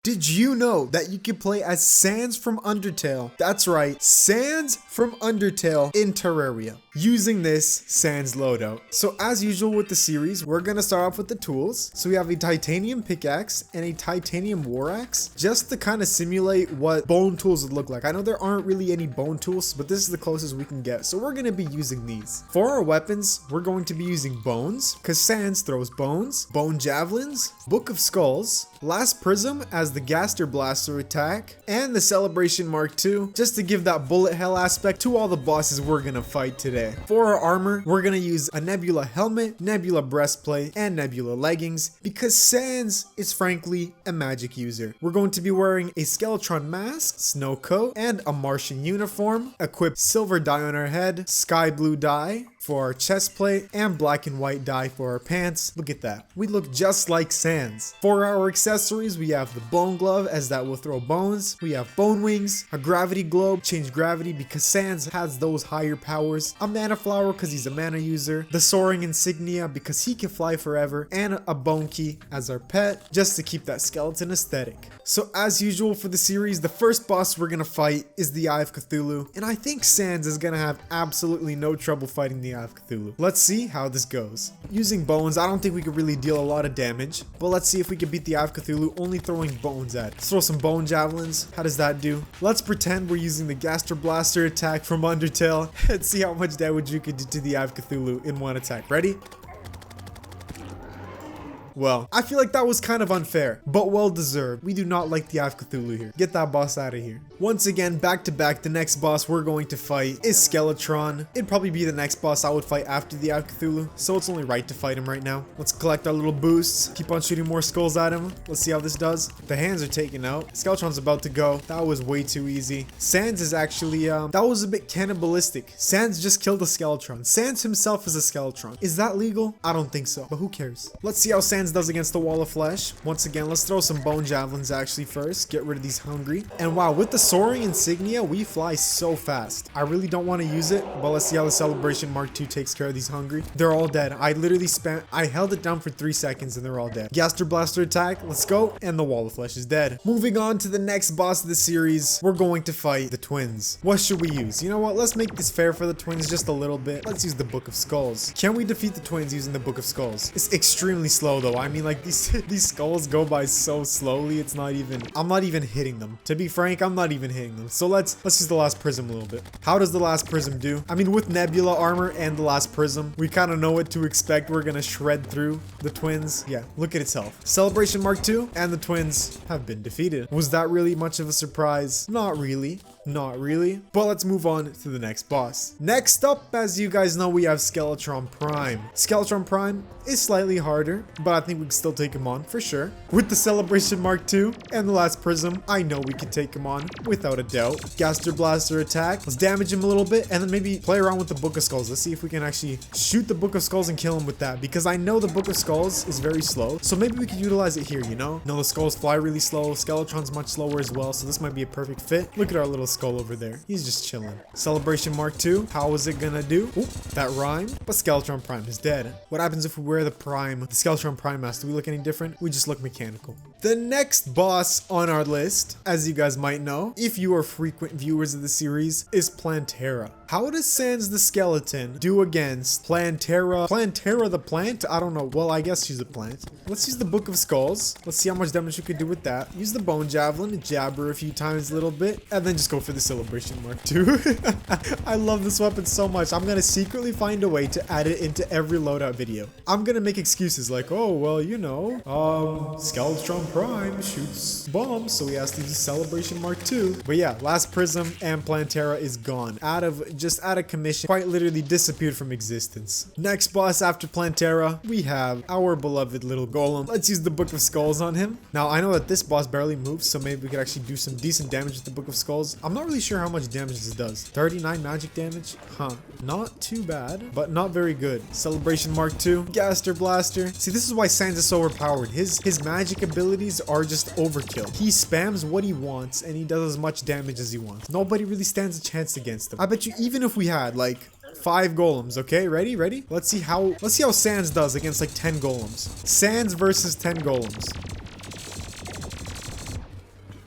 Did you know that you can play as Sans from Undertale? That's right, Sans from Undertale in Terraria, using this Sans loadout. So as usual with the series, we're gonna start off with the tools. So we have a titanium pickaxe and a titanium war axe, just to kind of simulate what bone tools would look like. I know there aren't really any bone tools, but this is the closest we can get. So we're gonna be using these. For our weapons, we're going to be using bones, because Sans throws bones, bone javelins, Book of Skulls, Last Prism as the Gaster Blaster attack, and the Celebration Mark II, just to give that bullet hell aspect to all the bosses we're gonna fight today. For our armor, we're gonna use a Nebula helmet, Nebula breastplate, and Nebula leggings, because Sans is frankly a magic user. We're going to be wearing a Skeletron mask, snow coat, and a Martian uniform, equipped silver dye on our head, sky blue dye for our chest plate, and black and white dye for our pants. Look at that. We look just like Sans. For our accessories, we have the bone glove, as that will throw bones. We have bone wings, a gravity globe, change gravity because Sans has those higher powers, a mana flower because he's a mana user, the soaring insignia because he can fly forever, and a bone key as our pet, just to keep that skeleton aesthetic. So as usual for the series, the first boss we're gonna fight is the Eye of Cthulhu, and I think Sans is gonna have absolutely no trouble fighting the Eye of Cthulhu. Let's see how this goes. Using bones, I don't think we could really deal a lot of damage, but let's see if we can beat the Eye of Cthulhu only throwing bones at it. Let's throw some bone javelins. How does that do? Let's pretend we're using the Gaster Blaster attack from Undertale and see how much damage you could do to the Eye of Cthulhu in one attack. Ready? Well, I feel like that was kind of unfair, but well deserved. We do not like the Eye of Cthulhu here. Get that boss out of here. Once again, back to back, the next boss we're going to fight is Skeletron. It'd probably be the next boss I would fight after the Eye of Cthulhu, so it's only right to fight him right now. Let's collect our little boosts. Keep on shooting more skulls at him. Let's see how this does. The hands are taken out. Skeletron's about to go. That was way too easy. Sans is actually, that was a bit cannibalistic. Sans just killed a Skeletron. Sans himself is a Skeletron. Is that legal? I don't think so, but who cares? Let's see how Sans does against the wall of flesh. Once again, let's throw some bone javelins actually first. Get rid of these hungry. And wow, with the soaring insignia, we fly so fast. I really don't want to use it, but let's see how the Celebration Mark II takes care of these hungry. They're all dead. I held it down for 3 seconds and they're all dead. Gaster Blaster attack. Let's go. And the wall of flesh is dead. Moving on to the next boss of the series, we're going to fight the twins. What should we use? You know what? Let's make this fair for the twins just a little bit. Let's use the Book of Skulls. Can we defeat the twins using the Book of Skulls? It's extremely slow though. I mean, like these skulls go by so slowly. It's not even, I'm not even hitting them. To be frank, I'm not even hitting them. So let's use the last prism a little bit. How does the last prism do? I mean, with Nebula armor and the last prism, we kind of know what to expect. We're gonna shred through the twins. Yeah, look at its health. Celebration Mark II and the twins have been defeated. Was that really much of a surprise? Not really. Not really. But let's move on to the next boss. Next up, as you guys know, we have Skeletron Prime. Skeletron Prime is slightly harder, but I think we can still take him on for sure. With the Celebration Mark II and the last prism, I know we can take him on without a doubt. Gaster Blaster attack. Let's damage him a little bit and then maybe play around with the Book of Skulls. Let's see if we can actually shoot the Book of Skulls and kill him with that, because I know the Book of Skulls is very slow. So maybe we could utilize it here, you know? No, the skulls fly really slow. Skeletron's much slower as well, so this might be a perfect fit. Look at our little skull over there. He's just chilling. Celebration Mark II. How is it gonna do? Oop, that rhymed. But Skeletron Prime is dead. What happens if we wear the Skeletron Prime mask? Do we look any different? We just look mechanical. The next boss on our list, as you guys might know, if you are frequent viewers of the series, is Plantera. How does Sans the Skeleton do against Plantera? Plantera the plant? I don't know. Well, I guess she's a plant. Let's use the Book of Skulls. Let's see how much damage we could do with that. Use the Bone Javelin, jab her a few times a little bit, and then just go for the Celebration Mark II. I love this weapon so much. I'm gonna secretly find a way to add it into every loadout video. I'm gonna make excuses like, oh, well, you know, Skeletron Prime shoots bombs, so he has to use Celebration Mark II. But yeah, last prism and Plantera is gone. Just out of commission, quite literally disappeared from existence. Next boss after Plantera, we have our beloved little golem. Let's use the Book of Skulls on him. Now, I know that this boss barely moves, so maybe we could actually do some decent damage with the Book of Skulls. I'm not really sure how much damage this does. 39 magic damage? Huh. Not too bad, but not very good. Celebration Mark II, Gaster Blaster. See, this is why Sans is so overpowered. His magic abilities are just overkill. He spams what he wants, and he does as much damage as he wants. Nobody really stands a chance against him. I bet you even if we had like 5 golems, okay? Ready? Let's see how Sans does against like 10 golems. Sans versus 10 golems.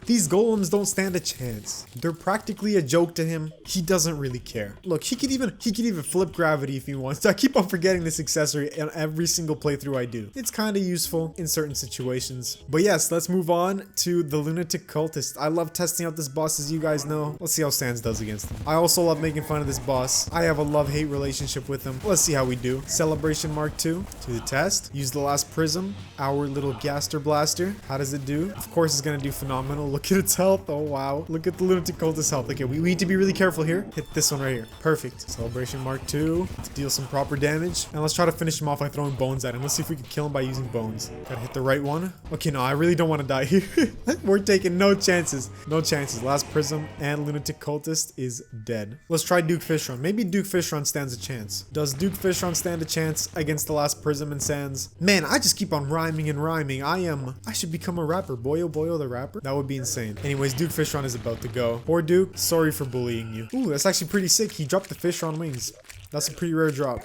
These golems don't stand a chance. They're practically a joke to him. He doesn't really care. Look, he could even flip gravity if he wants. I keep on forgetting this accessory in every single playthrough I do. It's kind of useful in certain situations. But yes, let's move on to the Lunatic Cultist. I love testing out this boss, as you guys know. Let's see how Sans does against him. I also love making fun of this boss. I have a love-hate relationship with him. Let's see how we do. Celebration Mark II to the test. Use the last prism. Our little Gaster Blaster. How does it do? Of course, it's gonna do phenomenal. Look at its health. Oh wow. Look at the Lunatic Cultist health. Okay, we need to be really careful here. Hit this one right here. Perfect. Celebration Mark II to deal some proper damage. And let's try to finish him off by throwing bones at him. Let's see if we can kill him by using bones. Gotta hit the right one. Okay, no, I really don't want to die here. We're taking no chances. No chances. Last prism and Lunatic Cultist is dead. Let's try Duke Fishron. Maybe Duke Fishron stands a chance. Does Duke Fishron stand a chance against the last prism and Sans? Man, I just keep on rhyming and rhyming. I should become a rapper. Boyo the rapper? That would be insane. Anyways, Duke Fishron is about to go. Poor Duke, sorry for bullying you. Ooh, that's actually pretty sick. He dropped the Fishron wings. That's a pretty rare drop.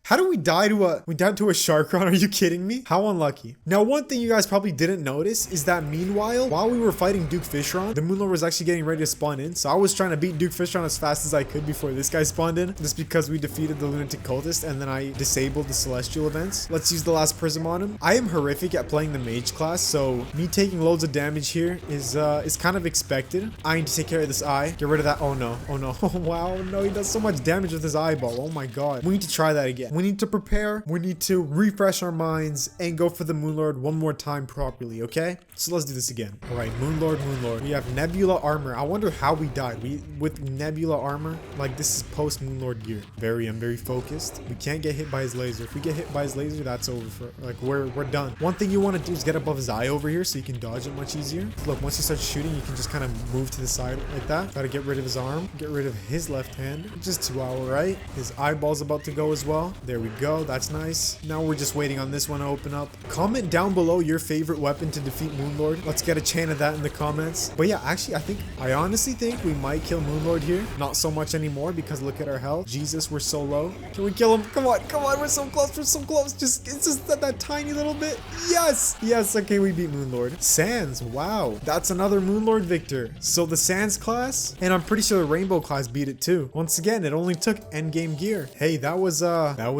How do we die to a Sharkron? Are you kidding me? How unlucky. Now, one thing you guys probably didn't notice is that meanwhile, while we were fighting Duke Fishron, the Moonlord was actually getting ready to spawn in. So I was trying to beat Duke Fishron as fast as I could before this guy spawned in, just because we defeated the Lunatic Cultist and then I disabled the Celestial events. Let's use the last prism on him. I am horrific at playing the mage class, so me taking loads of damage here is kind of expected. I need to take care of this eye. Get rid of that. Oh no. Oh no. Oh wow. No, he does so much damage with his eyeball. Oh my god. We need to try that again. We need to prepare. We need to refresh our minds and go for the Moonlord one more time properly, okay? So let's do this again. All right, Moonlord. We have Nebula armor. I wonder how we died. With Nebula armor, like this is post Moonlord gear. I'm very focused. We can't get hit by his laser. If we get hit by his laser, that's over for, like, we're done. One thing you want to do is get above his eye over here so you can dodge it much easier. Look, once he starts shooting, you can just kind of move to the side like that. Gotta get rid of his arm, get rid of his left hand. Just 2 hour, right? His eyeball's about to go as well. There we go. That's nice. Now we're just waiting on this one to open up. Comment down below your favorite weapon to defeat Moonlord. Let's get a chain of that in the comments. But yeah, actually, I honestly think we might kill Moonlord here. Not so much anymore because look at our health. Jesus, we're so low. Can we kill him? Come on, we're so close. It's just that tiny little bit. Yes, okay, we beat Moonlord. Sans, wow, that's another Moonlord victor. So the Sans class, and I'm pretty sure the Rainbow class beat it too. Once again, it only took endgame gear. Hey, that was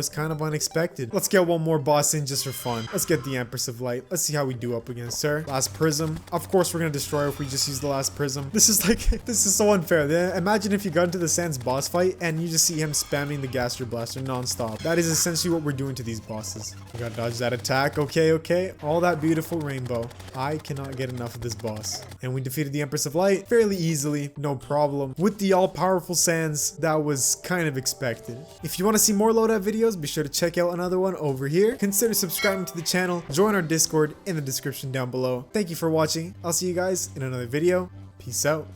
kind of unexpected. Let's get one more boss in just for fun. Let's get the Empress of Light. Let's see how we do up against her. Last prism. Of course, we're gonna destroy her if we just use the last prism. This is so unfair. Imagine if you got into the Sans boss fight and you just see him spamming the Gaster Blaster non-stop. That is essentially what we're doing to these bosses. We gotta dodge that attack. Okay. All that beautiful rainbow. I cannot get enough of this boss. And we defeated the Empress of Light fairly easily. No problem. With the all-powerful Sans, that was kind of expected. If you want to see more loadout videos, be sure to check out another one over here. Consider subscribing to the channel. Join our Discord in the description down below. Thank you for watching. I'll see you guys in another video. Peace out.